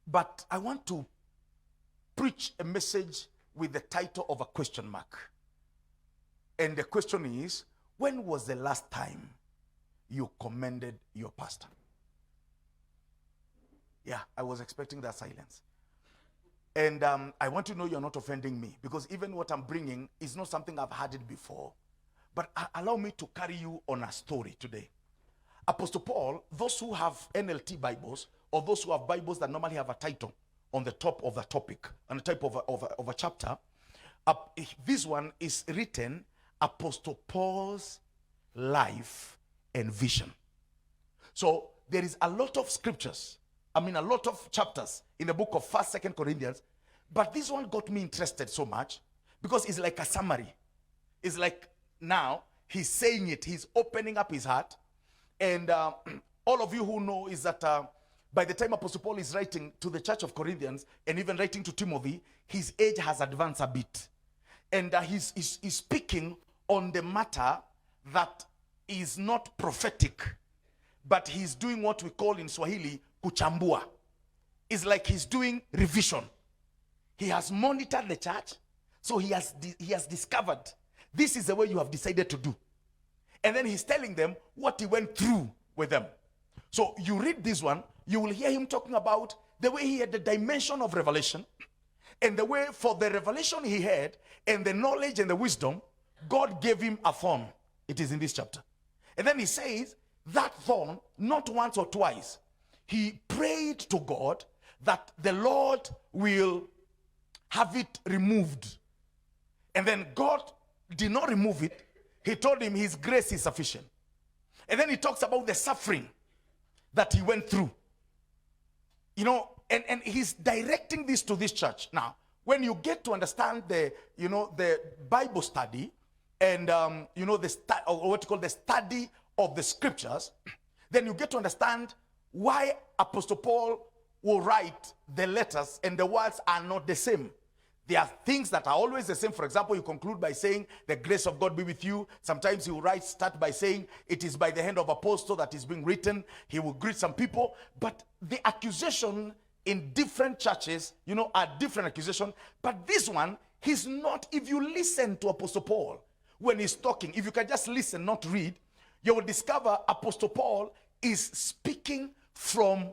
But I want to preach a message with the title of a question mark. And the question is, when was the last time you commended your pastor? Yeah, I was expecting that silence. And I want to know you're not offending me, because even what I'm bringing is not something I've had it before. But allow me to carry you on a story today. Apostle Paul, those who have NLT Bibles, or those who have Bibles that normally have a title on the top of the topic, on the type of a chapter, this one is written Apostle Paul's life and vision. So there is a lot of scriptures, a lot of chapters in the book of 1st, 2nd Corinthians, but this one got me interested so much because it's like a summary. It's like now he's saying it, he's opening up his heart. And all of you who know is that by the time Apostle Paul is writing to the church of Corinthians and even writing to Timothy, his age has advanced a bit. And he's speaking on the matter that is not prophetic, but he's doing what we call in Swahili, kuchambua. It's like he's doing revision. He has monitored the church, so he has discovered this is the way you have decided to do. And then he's telling them what he went through with them. So you read this one, you will hear him talking about the way he had the dimension of revelation, and the way for the revelation he had and the knowledge and the wisdom, God gave him a thorn. It is in this chapter. And then he says that thorn, not once or twice, he prayed to God that the Lord will have it removed. And then God did not remove it. He told him his grace is sufficient. And then he talks about the suffering that he went through. And he's directing this to this church. Now, when you get to understand the Bible study and, or what you call the study of the scriptures, then you get to understand why Apostle Paul will write the letters and the words are not the same. There are things that are always the same. For example, you conclude by saying, the grace of God be with you. Sometimes he will start by saying, it is by the hand of apostle that is being written. He will greet some people. But the accusation in different churches, are different accusations. But this one, he's not. If you listen to Apostle Paul when he's talking, if you can just listen, not read, you will discover Apostle Paul is speaking from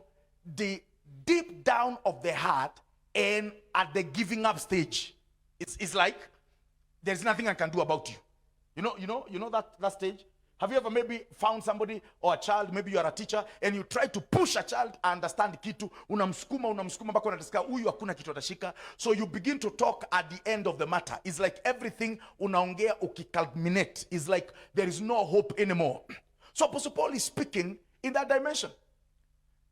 the deep down of the heart and at the giving up stage. It's like there's nothing I can do about you. You know that stage? Have you ever maybe found somebody or a child, maybe you are a teacher, and you try to push a child to understand kitu, unamsukuma mpaka unataka huyu hakuna kitu atashika. So you begin to talk at the end of the matter. It's like everything unaongea ukiculminate. It's like there is no hope anymore. So Apostle Paul is speaking in that dimension.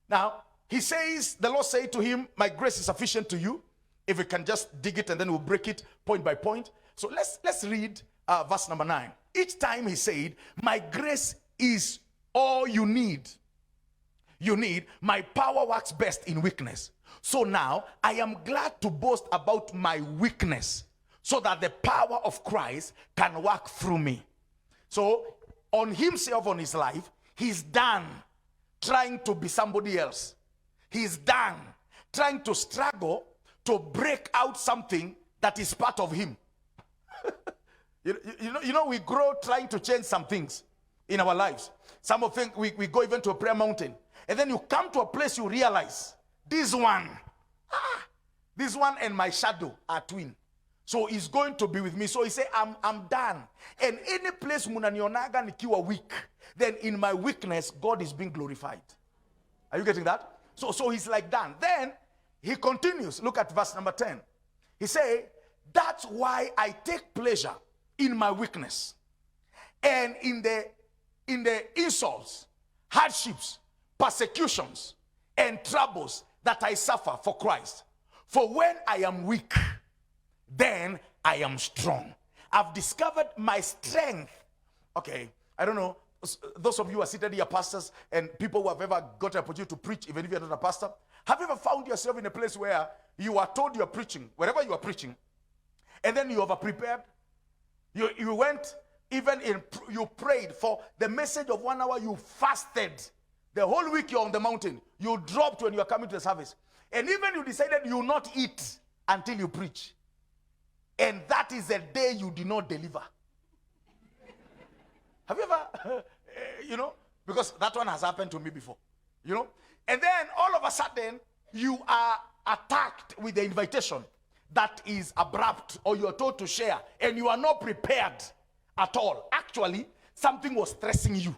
Now, he says, the Lord said to him, my grace is sufficient to you. If we can just dig it and then we'll break it point by point. So let's read verse number 9. Each time he said, my grace is all you need. My power works best in weakness. So now I am glad to boast about my weakness so that the power of Christ can work through me. So on himself, on his life, he's done trying to be somebody else. He's done trying to struggle to break out something that is part of him. We grow trying to change some things in our lives. Some of think we go even to a prayer mountain. And then you come to a place you realize, this one and my shadow are twin. So he's going to be with me. So he said, I'm done. And any place munanionaga nikiwa weak, then in my weakness, God is being glorified. Are you getting that? So he's like done. Then he continues. Look at verse number 10. He said, that's why I take pleasure in my weakness and in the insults, hardships, persecutions, and troubles that I suffer for Christ. For when I am weak, then I am strong. I've discovered my strength. Okay, I don't know. Those of you who are seated here, pastors, and people who have ever got an opportunity to preach, even if you're not a pastor, have you ever found yourself in a place where you are told you're preaching, wherever you are preaching, and then you have prepared? You went, you prayed for the message of 1 hour, you fasted. The whole week you're on the mountain. You dropped when you are coming to the service. And even you decided you will not eat until you preach. And that is the day you did not deliver. Have you ever, because that one has happened to me before, And then all of a sudden, you are attacked with the invitation that is abrupt, or you are told to share, and you are not prepared at all. Actually, something was stressing you.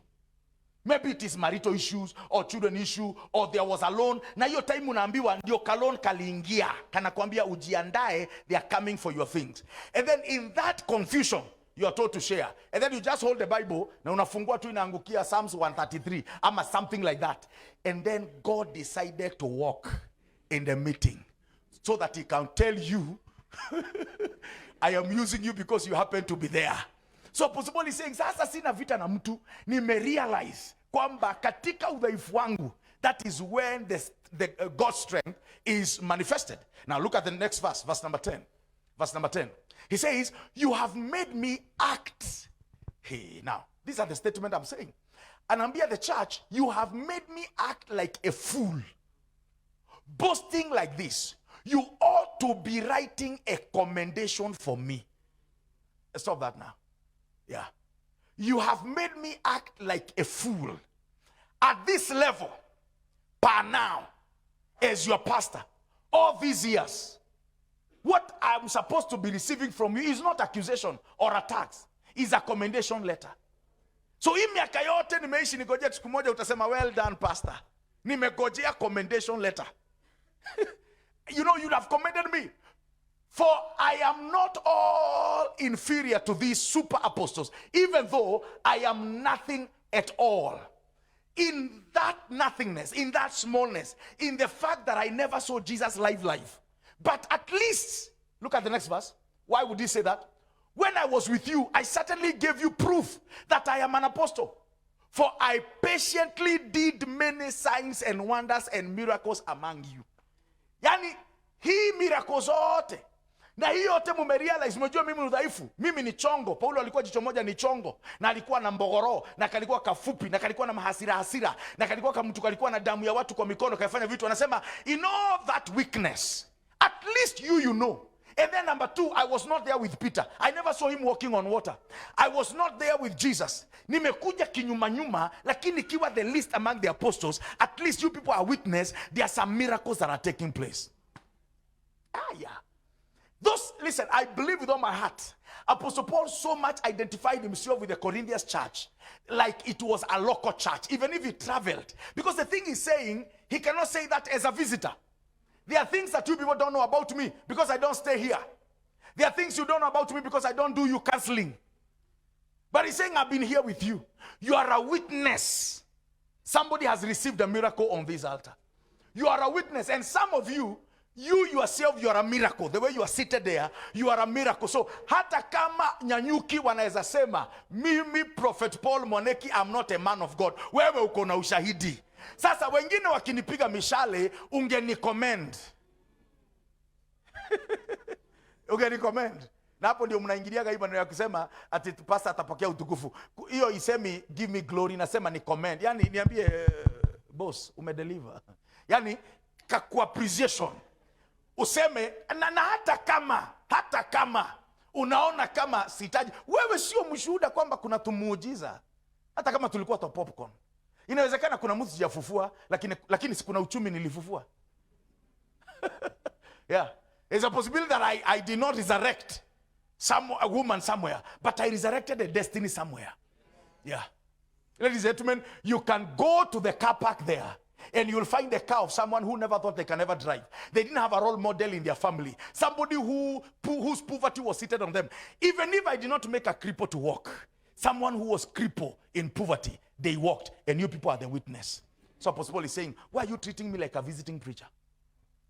Maybe it is marital issues or children issue, or there was a loan. Na hiyo time unaambiwa ndio kalon kaliingia. Kana kuambia ujiandae, they are coming for your things. And then in that confusion, you are told to share. And then you just hold the Bible, na unafungua tu inaangukia Psalms 133, ama something like that. And then God decided to walk in the meeting so that he can tell you, I am using you because you happen to be there. So possible is saying, sasa sina vita na mtu, nimerealize kwamba katika udhaifu wangu, that is when the God's strength is manifested. Now look at the next verse, verse number 10. Verse number 10. He says, you have made me act. Hey, now, these are the statement I'm saying. And I'm here the church, you have made me act like a fool. Boasting like this. You ought to be writing a commendation for me. Stop that now. Yeah. You have made me act like a fool. At this level, by now, as your pastor, all these years, what I'm supposed to be receiving from you is not accusation or attacks. It's a commendation letter. So hii miaka yote nimeishi nigojea siku moja utasema well done pastor. Nimegojea commendation letter. You'd have commended me. For I am not all inferior to these super apostles, even though I am nothing at all. In that nothingness, in that smallness, in the fact that I never saw Jesus live. But at least, look at the next verse. Why would he say that? When I was with you, I certainly gave you proof that I am an apostle. For I patiently did many signs and wonders and miracles among you. Yani, hii miracles zote. Na hii yote mumerealize, mjua mimi ni dhaifu. Mimi ni chongo. Paulo alikuwa jicho moja ni chongo. Na alikuwa na mbogoro. Na kalikuwa kafupi. Na kalikuwa na hasira. Na kalikuwa kamtu kalikuwa na damu ya watu kwa mikono. Kafanya vitu. Anasema, in all that weakness, at least you know. And then number 2, I was not there with Peter. I never saw him walking on water. I was not there with Jesus. Nimekuja kinyuma, lakini kiwa the least among the apostles, at least you people are witness, there are some miracles that are taking place. Yeah. Listen, I believe with all my heart, Apostle Paul so much identified himself with the Corinthians church, like it was a local church, even if he traveled. Because the thing he's saying, he cannot say that as a visitor. There are things that you people don't know about me because I don't stay here. There are things you don't know about me because I don't do you counseling. But he's saying, I've been here with you. You are a witness. Somebody has received a miracle on this altar. You are a witness. And some of you, you yourself, you are a miracle. The way you are seated there, you are a miracle. So, hata kama Nyanyuki wanaweza sema, mimi Prophet Paul Moneki, I'm not a man of God. Wewe uko na ushahidi. Sasa wengine wakinipiga mishale, ungenicommend. Ungenicommend. Na hapo ndio mnaingiliaga hii maneno ya kusema ati pastor atapokea utukufu. Hiyo isemi give me glory, nasema ni commend. Yani niambie boss umedeliver. Yani kwa appreciation. Useme na hata kama unaona kama sitaji, wewe sio mshuhuda kwamba kuna tumuujiza. Hata kama tulikuwa to popcorn. Inawezekana kuna mtu sijafufua, lakini si kuna uchumi nilifufua. Yeah. There's a possibility that I did not resurrect a woman somewhere, but I resurrected a destiny somewhere. Yeah. Ladies and gentlemen, you can go to the car park there and you'll find a car of someone who never thought they can ever drive. They didn't have a role model in their family. Somebody whose poverty was seated on them. Even if I did not make a cripple to walk, someone who was crippled in poverty, they walked, and you people are the witness. So Apostle Paul is saying, why are you treating me like a visiting preacher?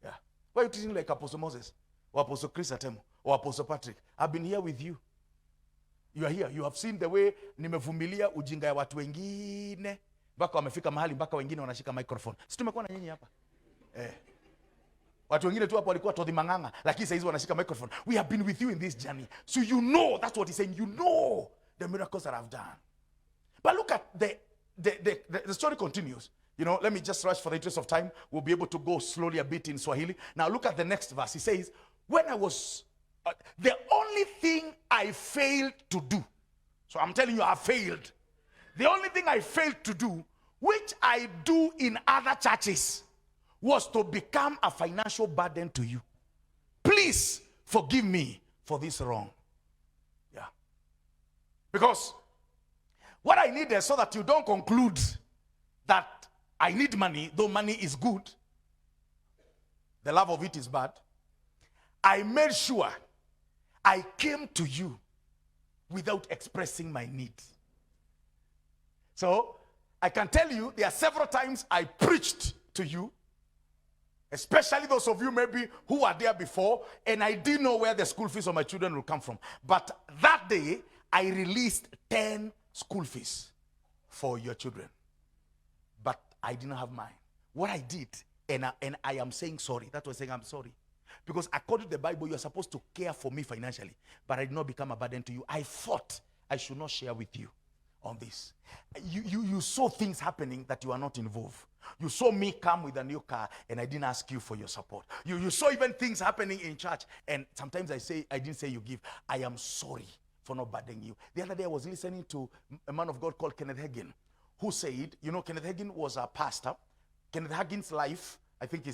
Yeah. Why are you treating me like Apostle Moses? Or Apostle Chris Atemo? Or Apostle Patrick? I've been here with you. You are here. You have seen the way nimevumilia ujinga ya watu wengine. Mpaka wamefika mahali mpaka wengine wanashika microphone. Si tumekuwa na nyinyi hapa? Watu wengine tu hapo walikuwa todhi manganga, lakini sasa hizi wanashika microphone. We have been with you in this journey. So you know, that's what he's saying. You know the miracles that I've done. But look at the story continues. let me just rush for the interest of time. We'll be able to go slowly a bit in Swahili. Now look at the next verse. He says, when I was, the only thing I failed to do. So I'm telling you, I failed. The only thing I failed to do, which I do in other churches, was to become a financial burden to you. Please forgive me for this wrong. Yeah. Because what I need is so that you don't conclude that I need money, though money is good. The love of it is bad. I made sure I came to you without expressing my need. So, I can tell you, there are several times I preached to you, especially those of you maybe who were there before, and I didn't know where the school fees of my children will come from. But that day, I released 10 school fees for your children. But I didn't have mine. What I did, and I am saying sorry. That's why I'm saying I'm sorry. Because according to the Bible, you are supposed to care for me financially. But I did not become a burden to you. I thought I should not share with you on this. You saw things happening that you are not involved. You saw me come with a new car and I didn't ask you for your support. You saw even things happening in church, and sometimes I didn't say you give. I am sorry for not burdening you. The other day I was listening to a man of God called Kenneth Hagin, who said, Kenneth Hagin was a pastor. Kenneth Hagin's life, I think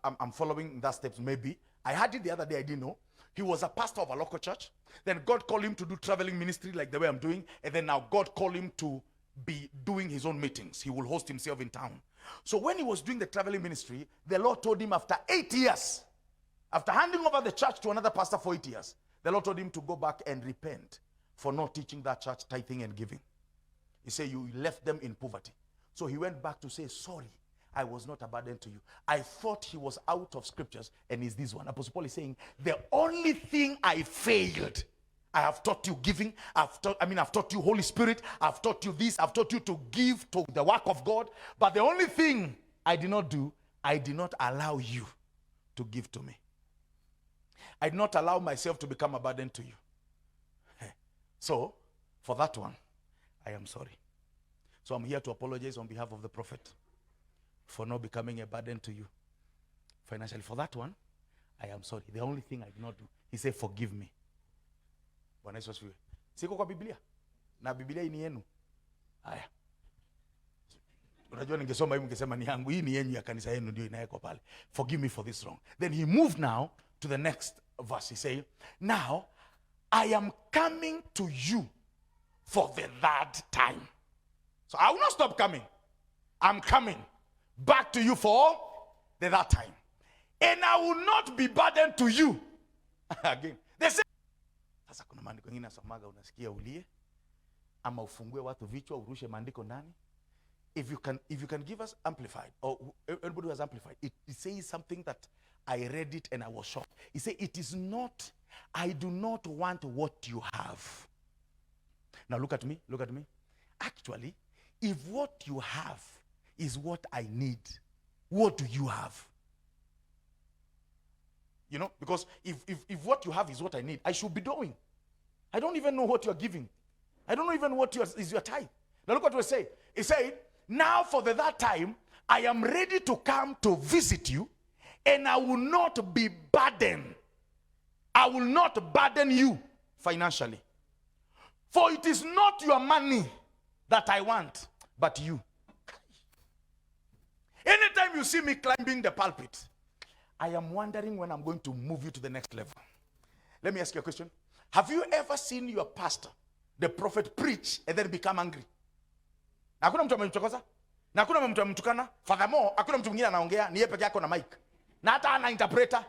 I'm following that steps maybe. I heard it the other day, I didn't know. He was a pastor of a local church. Then God called him to do traveling ministry like the way I'm doing. And then now God called him to be doing his own meetings. He will host himself in town. So when he was doing the traveling ministry, the Lord told him after 8 years, after handing over the church to another pastor for 8 years, the Lord told him to go back and repent for not teaching that church tithing and giving. He said, you left them in poverty. So he went back to say, sorry, I was not a burden to you. I thought he was out of scriptures, and is this one. Apostle Paul is saying, the only thing I failed, I have taught you giving, I've taught you Holy Spirit, I've taught you this, I've taught you to give to the work of God, but the only thing I did not do, I did not allow you to give to me. I did not allow myself to become a burden to you. So, for that one, I am sorry. So I'm here to apologize on behalf of the prophet for not becoming a burden to you financially. For that one, I am sorry. The only thing I did not do, he said, forgive me. Bwana Yesu asifiwe. Siko kwa Biblia. Na Biblia hii ni yenu. Haya. Unajua ningesoma hivi ningesema ni yangu. Hii ni yenu ya kanisa yenu ndio inawekwa pale. Forgive me for this wrong. Then he moved now to the next verse. He said, now I am coming to you for the third time. So I will not stop coming. I'm coming back to you for the third time. And I will not be burdened to you. Again. They say, sasa kuna maandiko mengine nasomaga unasikia ulie ama ufungue watu vichwa urushe maandiko ndani. If you can give us amplified, or everybody who has amplified, it says something that I read it and I was shocked. It says, it is not, I do not want what you have. Now look at me. Actually, if what you have is what I need, what do you have? Because if what you have is what I need, I should be doing. I don't even know what you're giving. I don't know even what is your tithe. Now look what we say. He said, now for the third time, I am ready to come to visit you, and I will not be burdened. I will not burden you financially. For it is not your money that I want, but you. Anytime you see me climbing the pulpit, I am wondering when I'm going to move you to the next level. Let me ask you a question. Have you ever seen your pastor, the prophet, preach and then become angry? Na hakuna mtu amemchokoza? Na hakuna mtu amemtukana? Furthermore, hakuna mtu mwingine anaongea, ni yeye peke yake na mic. Na hata ana interpreter.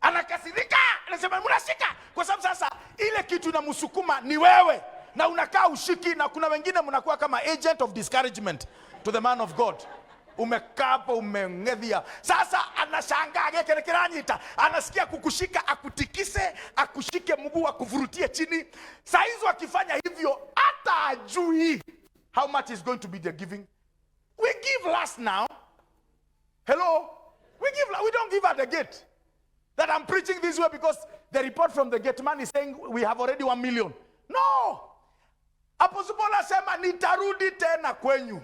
Anakasirika, anasema mnashika. Kwa sababu sasa ile kitu inamsukuma ni wewe. Na unakaa ushiki, na kuna wengine mnakuwa kama agent of discouragement to the man of God. Umekapa umengedhia. Sasa anashangaa agekerekeranyita. Anasikia kukushika akutikise, akushike mguu akuvurutie chini. Saa hizo akifanya hivyo hata ajui how much is going to be the giving. We give last now. Hello? We don't give at the gate. That I'm preaching this way because the report from the gate man is saying we have already 1 million. No. Apostle Paul asema nitarudi tena kwenyu.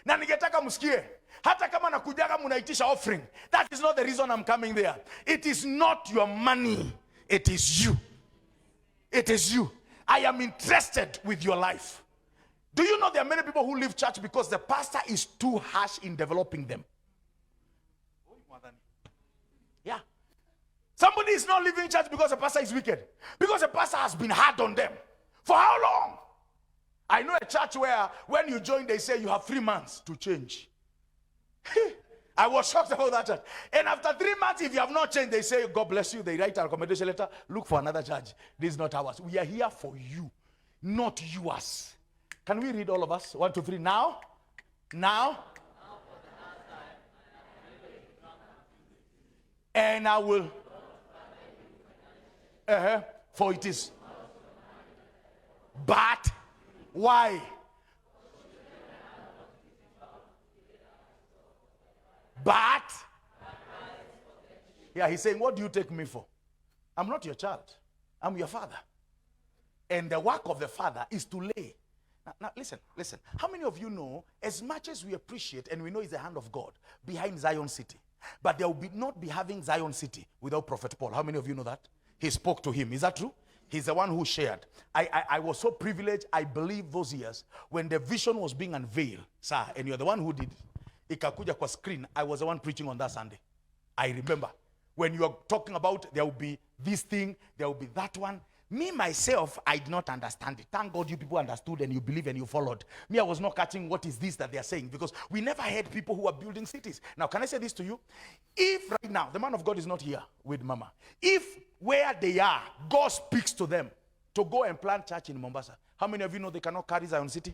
Na ningetaka msikie. Hata kama nakujaga munaitisha offering, that is not the reason I'm coming there. It is not your money. It is you. It is you. I am interested with your life. Do you know there are many people who leave church because the pastor is too harsh in developing them? Yeah. Somebody is not leaving church because the pastor is wicked. Because the pastor has been hard on them. For how long? I know a church where when you join, they say you have 3 months to change. I was shocked about that church. And after 3 months, if you have not changed, they say, God bless you. They write a recommendation letter. Look for another church. This is not ours. We are here for you, not yours. Can we read all of us? 1, 2, 3. Now. And I will. For it is. But why? But yeah, he's saying, what do you take me for? I'm not your child. I'm your father. And the work of the father is to lay. Now listen. How many of you know, as much as we appreciate and we know it's the hand of God behind Zion City, but there will not be having Zion City without Prophet Paul. How many of you know that? He spoke to him. Is that true? He's the one who shared. I was so privileged. I believe those years when the vision was being unveiled, sir, and you're the one who did it. Ikakuja kwa screen. I was the one preaching on that Sunday. I remember when you are talking about there will be this thing, there will be that one. Me, myself, I did not understand it. Thank God you people understood and you believe and you followed. Me, I was not catching what is this that they are saying because we never had people who are building cities. Now, can I say this to you? If right now, the man of God is not here with Mama. If where they are, God speaks to them to go and plant church in Mombasa. How many of you know they cannot carry Zion City?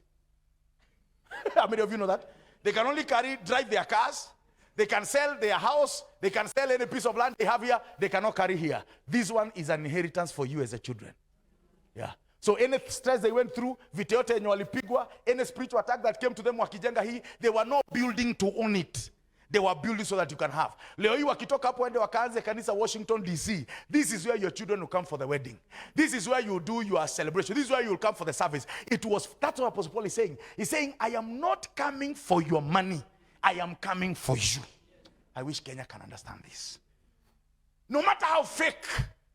How many of you know that? They can only drive their cars. They can sell their house. They can sell any piece of land they have here. They cannot carry here. This one is an inheritance for you as a children. Yeah. So any stress they went through, viteote yenye walipigwa, any spiritual attack that came to them wakijenga hii, they were not building to own it. They were building so that you can have. Leo hii wakitoka hapo ende wakaanze kanisa Washington DC. This is where your children will come for the wedding. This is where you do your celebration. This is where you will come for the service. That's what Apostle Paul is saying. He's saying, I am not coming for your money. I am coming for you. I wish Kenya can understand this. No matter how fake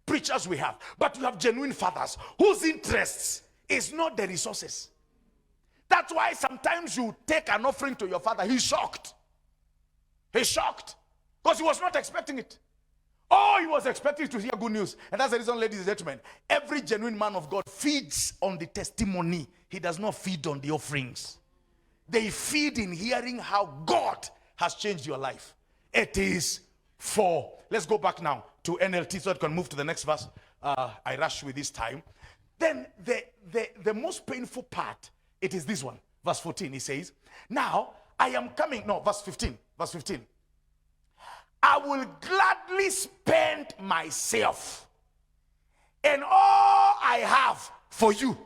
preachers we have, but we have genuine fathers whose interests is not the resources. That's why sometimes you take an offering to your father. He's shocked. He's shocked because he was not expecting it. Oh, he was expecting to hear good news. And that's the reason, ladies and gentlemen, every genuine man of God feeds on the testimony. He does not feed on the offerings. They feed in hearing how God has changed your life. It is for. Let's go back now to NLT so I can move to the next verse. I rush with this time. Then the most painful part, it is this one. Verse 14, he says, now I am coming. No, verse 15. Verse 15. I will gladly spend myself and all I have for you.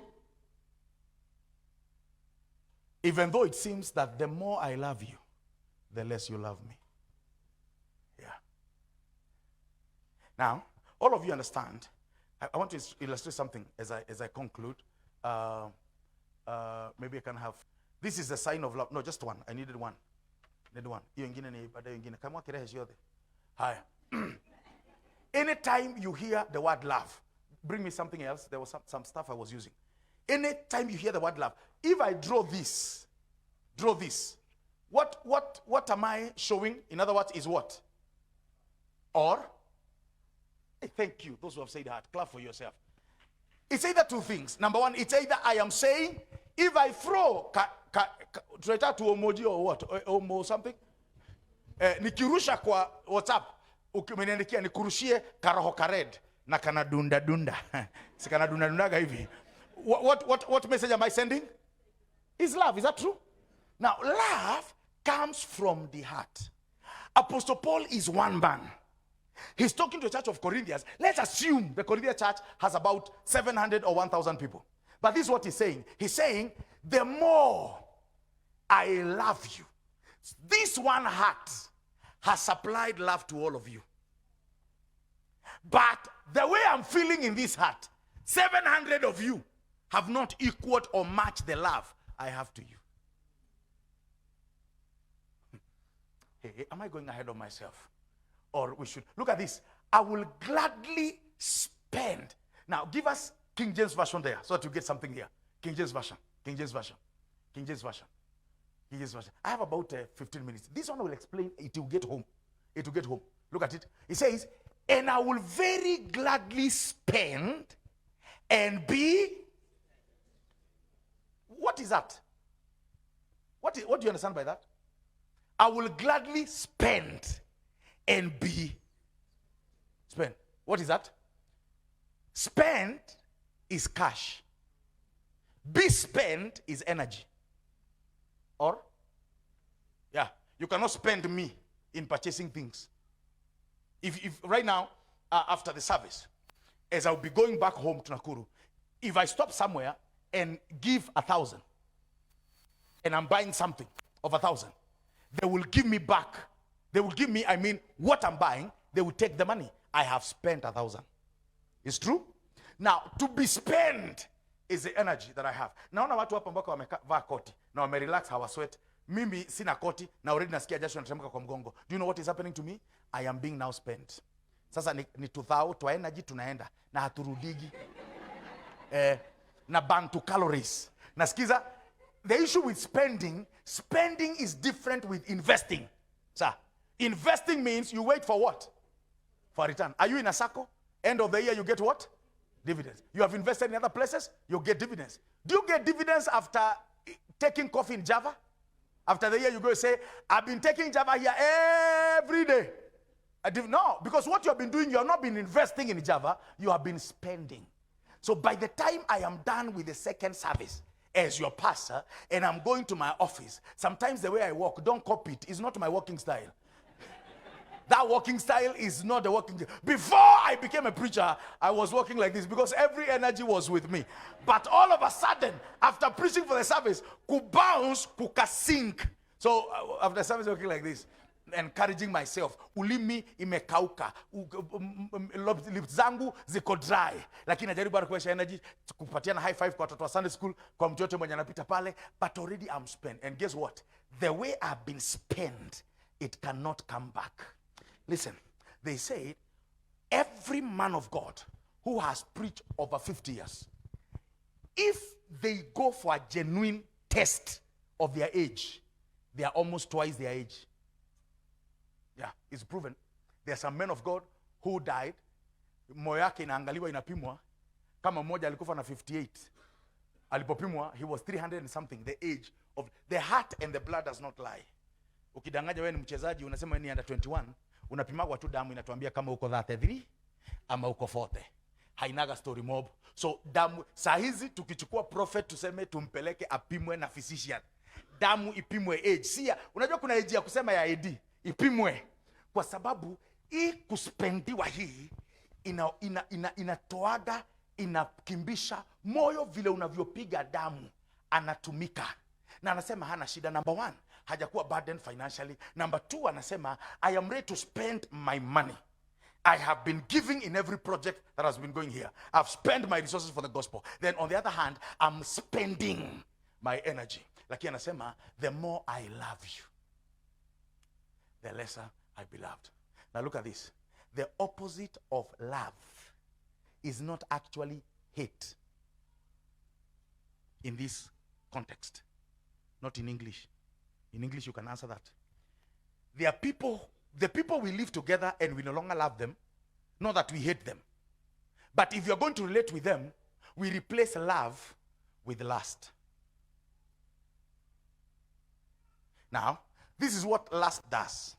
Even though it seems that the more I love you, the less you love me. Yeah. Now, all of you understand. I want to illustrate something as I conclude. Maybe I can have. This is a sign of love. No, just one. I needed one. Hi. Anytime you hear the word love, bring me something else. There was some stuff I was using. Anytime you hear the word love, if I draw this, what am I showing? In other words, is what? Or? Hey, thank you. Those who have said that, clap for yourself. It's either two things. Number one, it's either I am saying, if I throw, try to emoji or what? Or something? Nikirusha kwa WhatsApp, ukimeniandikia nikurushie karoho kared na kana dunda. Si kana dunda hivi. What message am I sending? It's love. Is that true? Now, love comes from the heart. Apostle Paul is one man. He's talking to the church of Corinthians. Let's assume the Corinthian church has about 700 or 1,000 people. But this is what he's saying. He's saying, the more I love you, this one heart has supplied love to all of you. But the way I'm feeling in this heart, 700 of you have not equaled or matched the love I have to you. Hey, am I going ahead of myself? Or we should look at this. I will gladly spend. Now, give us King James Version there so that you get something here. King James Version. King James Version. King James Version. King James Version. I have about 15 minutes. This one will explain. It will get home. It will get home. Look at it. It says, and I will very gladly spend and be. What is that? What do you understand by that? I will gladly spend and be spend. What is that? Spend is cash. Be spent is energy. Or? Yeah. You cannot spend me in purchasing things. If right now, after the service, as I'll be going back home to Nakuru, if I stop somewhere and give 1,000, and I'm buying something of 1,000, they will give me back. They will give me, I mean, what I'm buying, they will take the money. I have spent 1,000. It's true? Now, to be spent is the energy that I have. Naona watu hapa ambao wamevaa koti na wamerelax, hawasweat. Mimi sina koti na already nasikia jasho linateremka kwa mgongo. Do you know what is happening to me? I am being now spent. Sasa ni tuthao twa energy tunaenda na haturudigi. Na burn to calories. Nasikiza, the issue with spending is different with investing. Sir, investing means you wait for what? For return. Are you in a circle? End of the year you get what? Dividends. You have invested in other places, you get dividends. Do you get dividends after taking coffee in Java? After the year you go say, I've been taking Java here every day. No, because what you have been doing, you have not been investing in Java, you have been spending. So by the time I am done with the second service as your pastor and I'm going to my office, sometimes the way I walk, don't copy it. It's not my walking style. That walking style is not the walking. Before I became a preacher, I was walking like this because every energy was with me. But all of a sudden, after preaching for the service, could bounce, could sink. So after the service, walking like this, encouraging myself. Ulimi imekauka, lips zangu ziko dry. Lakini najaribu kuweka energy, kupatiana high five kwa watoto wa Sunday school, kwa mtu yote mwenye anapita pale, but already I'm spent. And guess what? The way I've been spent, it cannot come back. Listen, they say every man of God who has preached over 50 years, if they go for a genuine test of their age, they are almost twice their age. Yeah, it's proven. There are some men of God who died, moyo yake inaangaliwa inapimwa, kama mmoja alikufa na 58. Alipopimwa, he was 300 and something, the age of the heart and the blood does not lie. Ukidanganya wewe ni mchezaji unasema wewe ni under 21, unapimagwa tu damu inatuambia kama uko 33 ama uko 40. Hainaga story mob. So damu saa hizi tukichukua prophet tuseme tumpeleke apimwe na physician. Damu ipimwe age. Sia, unajua kuna age ya kusema ya AD. Ipimwe. Kwa sababu hii kuspendiwa hii inatoaga, inakimbisha moyo vile unavyopiga damu, anatumika. Na anasema hana shida. Number 1, hajakuwa burden financially. Number 2, anasema I am ready to spend my money. I have been giving in every project that has been going here. I've spent my resources for the gospel. Then on the other hand, I'm spending my energy. Lakini anasema, the more I love you, the lesser I be loved. Now look at this. The opposite of love is not actually hate in this context. Not in English. In English you can answer that. There are people, the people we live together and we no longer love them, not that we hate them. But if you're going to relate with them, we replace love with lust. Now, this is what lust does.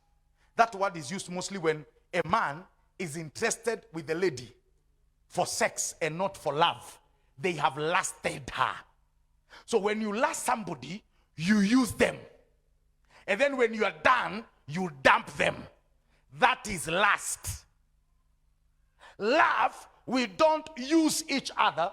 That word is used mostly when a man is interested with a lady for sex and not for love. They have lusted her. So when you lust somebody, you use them. And then when you are done, you dump them. That is lust. Love, we don't use each other.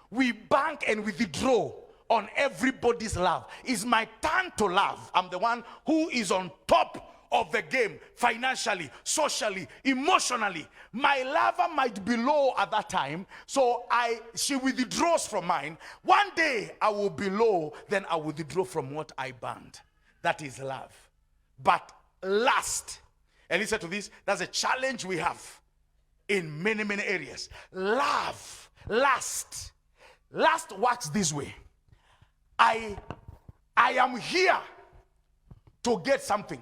We bank and we withdraw on everybody's love. It's my turn to love. I'm the one who is on top of the game, financially, socially, emotionally. My lover might be low at that time, so she withdraws from mine. One day I will be low, then I will withdraw from what I banned. That is love. But lust. And listen to this. That's a challenge we have in many, many areas. Love, lust. Lust works this way. I am here to get something.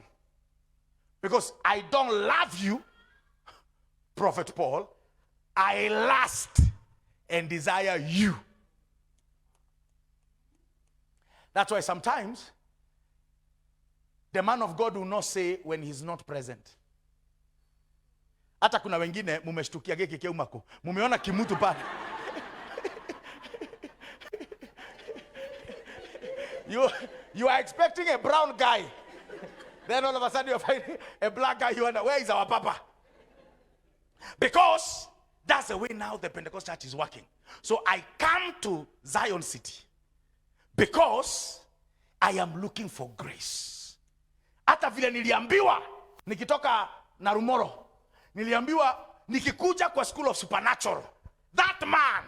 Because I don't love you, Prophet Paul. I lust and desire you. That's why sometimes the man of God will not say when he's not present. Hata kuna wengine mumeshtukia geki keumako. Mumeona kimutu pale. You are expecting a brown guy. Then all of a sudden you're finding a black guy. You wonder, where is our papa? Because that's the way now the Pentecost church is working. So I come to Zion City because I am looking for grace. Hata vile niliambiwa nikitoka Narumoro, niliambiwa nikikuja kwa School of Supernatural, that man,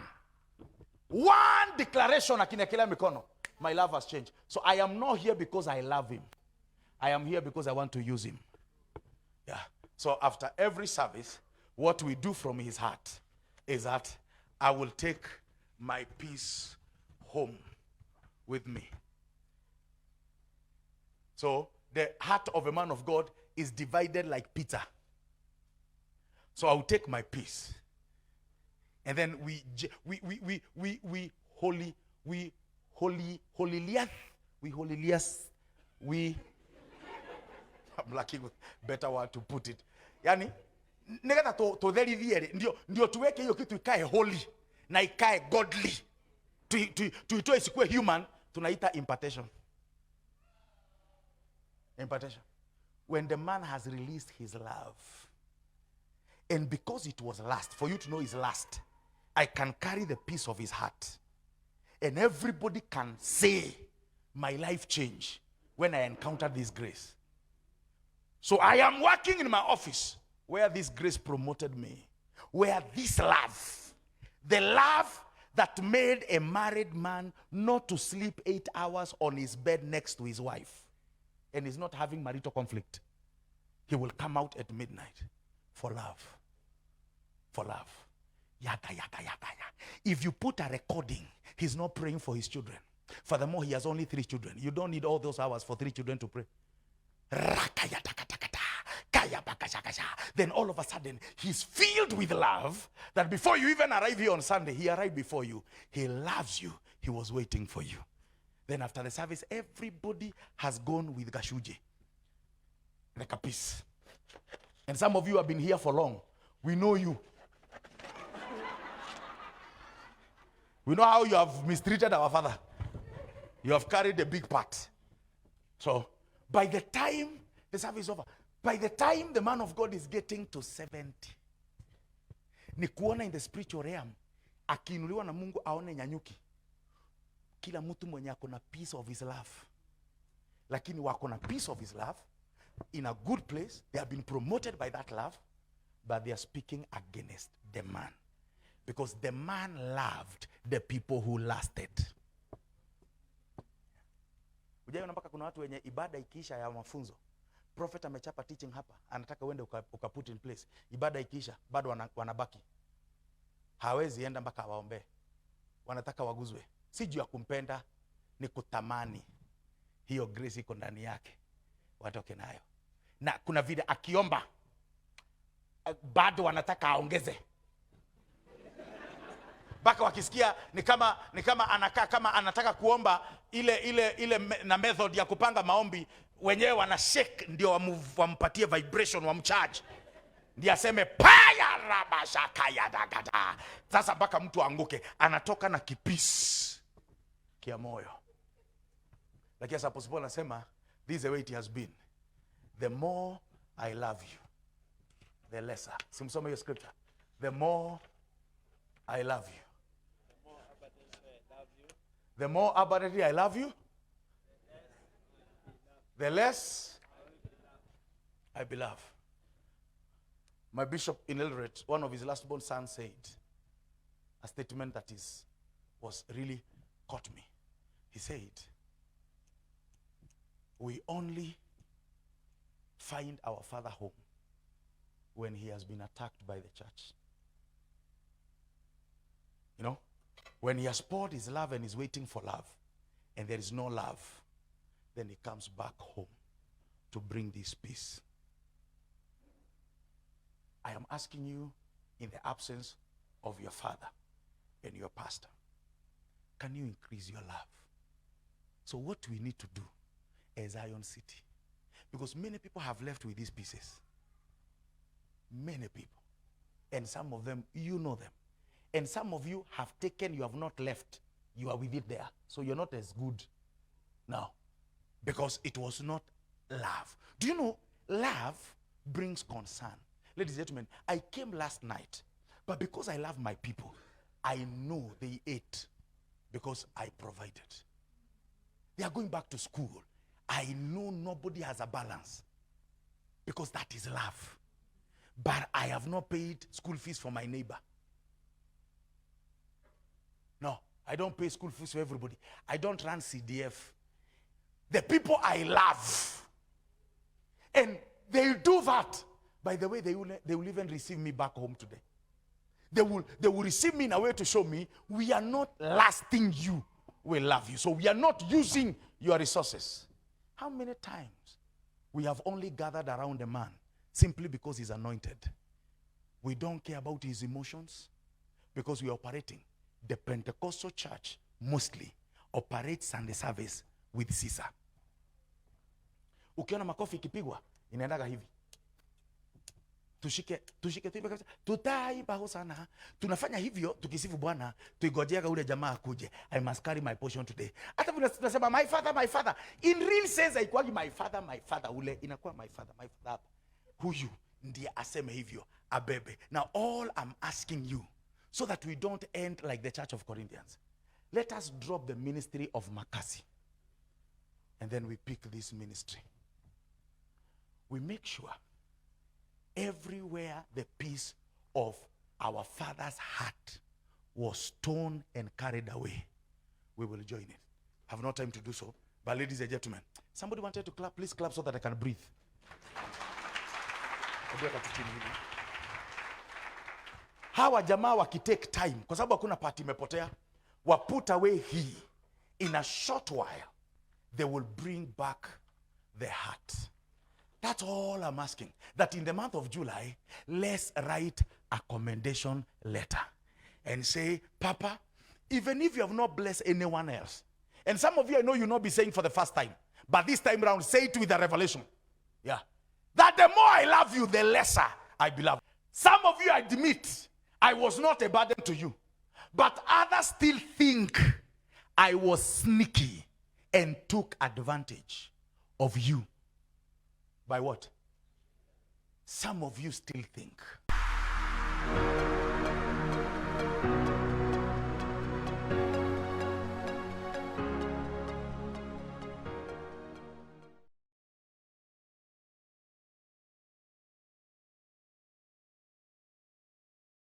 one declaration akinekelea mikono, my love has changed. So I am not here because I love him. I am here because I want to use him. Yeah. So after every service, what we do from his heart is that I will take my peace home with me. So the heart of a man of God is divided like pizza. So I will take my peace, and then we I'm lacking with better word to put it. Yani negata to dheri dhiere ndio tuweke hiyo kitu ikae holy na ikae godly. Tuitoe isikuwe human, tunaita impartation. Impartation. When the man has released his love, and because it was lust, for you to know his lust, I can carry the peace of his heart. And everybody can say, my life changed when I encountered this grace. So I am working in my office where this grace promoted me. Where this love, the love that made a married man not to sleep 8 hours on his bed next to his wife, and is not having marital conflict, he will come out at midnight for love. For love. Yaga, yaga, yaga, yaga. If you put a recording, he's not praying for his children. Furthermore, he has only 3 children. You don't need all those hours for 3 children to pray. Then all of a sudden, he's filled with love that before you even arrive here on Sunday, he arrived before you. He loves you. He was waiting for you. Then after the service, everybody has gone with Gashuje. Like a piece. And some of you have been here for long. We know you. We know how you have mistreated our father. You have carried a big part. So, by the time the service is over, by the time the man of God is getting to 70, ni kuona in the spiritual realm, akiinuliwa na Mungu aone nyanyuki. Kila mtu mwenye ako na peace of his love. Lakini wako na peace of his love, in a good place, they have been promoted by that love, but they are speaking against the man. Because the man loved the people who lasted. Ujaona mpaka kuna watu wenye ibada ikiisha ya mafunzo, prophet amechapa teaching hapa, anataka uende ukaput in place. Ibada ikiisha bado wanabaki. Hawezi enda mpaka waombe. Wanataka waguzwe. Si juu ya kumpenda, ni kutamani hiyo grace iko ndani yake, watoke nayo. Na kuna vile akiomba bado wanataka aongeze. Baka wakisikia ni kama anakaa kama anataka kuomba ile na method ya kupanga maombi, wenyewe wana shake ndio wampatie vibration, wamcharge ndio aseme paya rabashaka ya dagada. Sasa baka mtu anguke, anatoka na kipisi kia moyo. Lakini sasa Apostle Paul anasema, this is the way it has been. The more I love you, the lesser. Simsome hiyo scripture. The more I love you. The more abundantly I love you, the less I be loved. My bishop in Eldoret, one of his last born sons, said a statement that was really caught me. He said, we only find our Father home when he has been attacked by the church. You know, when he has poured his love and is waiting for love, and there is no love, then he comes back home to bring this peace. I am asking you, in the absence of your father and your pastor, can you increase your love? So what we need to do as Zion City, because many people have left with these pieces. Many people. And some of them, you know them. And some of you have taken, you have not left. You are with it there. So you're not as good now. Because it was not love. Do you know, love brings concern. Ladies and gentlemen, I came last night, but because I love my people, I know they ate because I provided. They are going back to school. I know nobody has a balance because that is love. But I have not paid school fees for my neighbor. No, I don't pay school fees for everybody. I don't run CDF. The people I love, and they do that. By the way, they will even receive me back home today. They will receive me in a way to show me we are not lasting you. We love you. So we are not using your resources. How many times we have only gathered around a man simply because he's anointed? We don't care about his emotions because we are operating. The Pentecostal church mostly operates Sunday service with Caesar. Ukiona makofi ikipigwa inaendaga hivi. Tushike kabisa. Tutaiba hosana. Tunafanya hivyo tukisifu Bwana, tuigojeaga ule jamaa akuje. I must carry my portion today. Hata vile tunasema my father, my father. In real sense haikuwagi my father ule inakuwa my father hapa. Huyu ndiye aseme hivyo abebe. Now all I'm asking you, so that we don't end like the Church of Corinthians, let us drop the ministry of Makasi. And then we pick this ministry. We make sure everywhere the peace of our Father's heart was torn and carried away, we will join it. I have no time to do so, but ladies and gentlemen, somebody wanted to clap. Please clap so that I can breathe. Hawa jamaa wakitake time, kwa sababu hakuna party imepotea, wa put away he, in a short while, they will bring back the heart. That's all I'm asking. That in the month of July, let's write a commendation letter and say, Papa, even if you have not blessed anyone else, and some of you I know you'll not be saying for the first time, but this time around, say it with a revelation. Yeah. That the more I love you, the lesser I beloved. Some of you admit I was not a burden to you, but others still think I was sneaky and took advantage of you. By what? Some of you still think